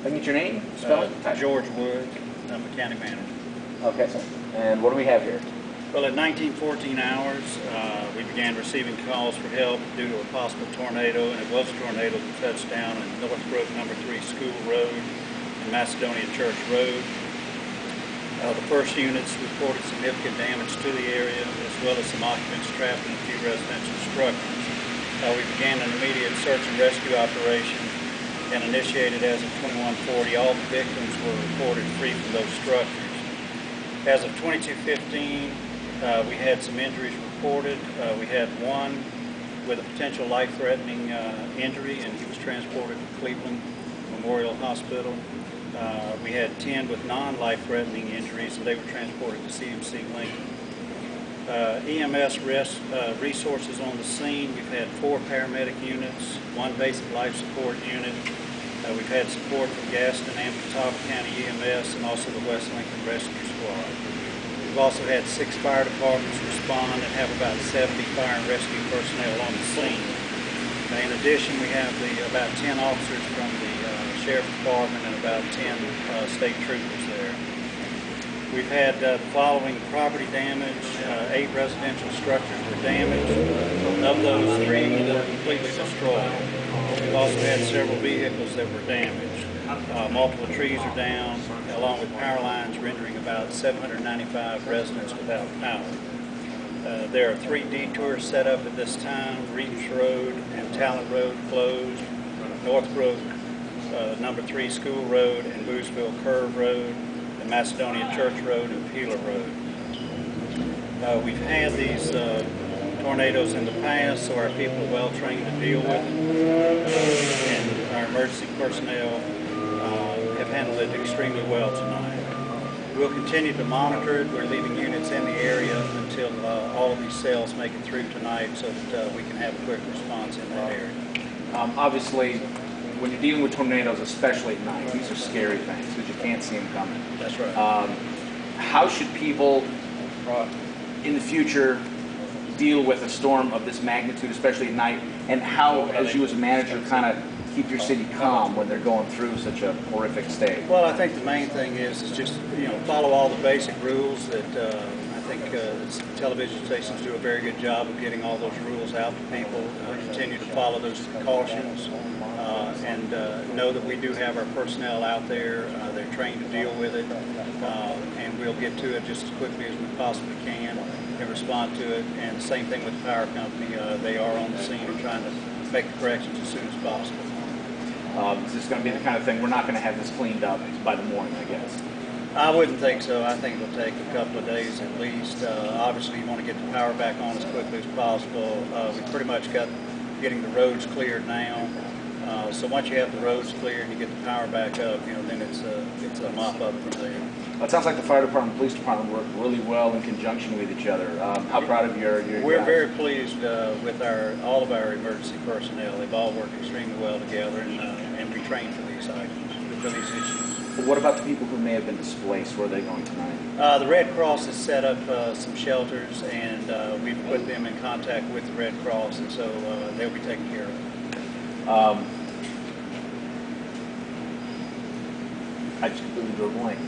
I can get your name, spell it? George Woods. I'm the county manager. Okay, sir. And what do we have here? Well, at 1914 hours, we began receiving calls for help due to a possible tornado, and it was a tornado that touched down in Northbrook No. 3 School Road and Macedonia Church Road. The first units reported significant damage to the area, as well as some occupants trapped in a few residential structures. We began an immediate search and rescue operation and initiated as of 2140. All the victims were reported free from those structures. As of 2215, we had some injuries reported. We had one with a potential life-threatening injury, and he was transported to Cleveland Memorial Hospital. We had 10 with non-life-threatening injuries, and they were transported to CMC Lincoln. EMS resources on the scene. We've had 4 paramedic units, 1 basic life support unit. We've had support from Gaston and Catawba County EMS and also the West Lincoln Rescue Squad. We've also had 6 fire departments respond and have about 70 fire and rescue personnel on the scene. In addition, we have about 10 officers from the Sheriff's Department and about 10 state troopers there. We've had the following property damage. 8 residential structures were damaged. Of those, 3 were completely destroyed. We've also had several vehicles that were damaged. Multiple trees are down, along with power lines rendering about 795 residents without power. There are 3 detours set up at this time. Reeves Road and Talent Road closed. Northbrook No. 3 School Road and Boozville Curve Road, and Macedonia Church Road and Peeler Road. We've had these tornadoes in the past, so our people are well trained to deal with them, and our emergency personnel have handled it extremely well tonight. We'll continue to monitor it. We're leaving units in the area until all of these cells make it through tonight so that we can have a quick response in that area. Obviously, when you're dealing with tornadoes, especially at night, these are scary things because you can't see them coming. That's right. How should people in the future deal with a storm of this magnitude, especially at night, and how, as you as a manager, kind of keep your city calm when they're going through such a horrific state? Well, I think the main thing is just follow all the basic rules that I think television stations do a very good job of getting all those rules out to people. Continue to follow those precautions and know that we do have our personnel out there. They're trained to deal with it, and we'll get to it just as quickly as we possibly can and respond to it. And the same thing with the power company. They are on the scene and trying to make the corrections as soon as possible. Is this going to be the kind of thing we're not going to have this cleaned up by the morning, I guess? I wouldn't think so. I think it'll take a couple of days at least. Obviously, you want to get the power back on as quickly as possible. We pretty much got getting the roads cleared now. So once you have the roads cleared and you get the power back up, then it's a mop up from there. Well, it sounds like the fire department and police department work really well in conjunction with each other. How proud of your We're guys? very pleased with all of our emergency personnel. They've all worked extremely well together, and we train for these items, for these issues. But what about the people who may have been displaced? Where are they going tonight? The Red Cross has set up some shelters, and we've put them in contact with the Red Cross, and so they'll be taken care of. I just completely drew a blank.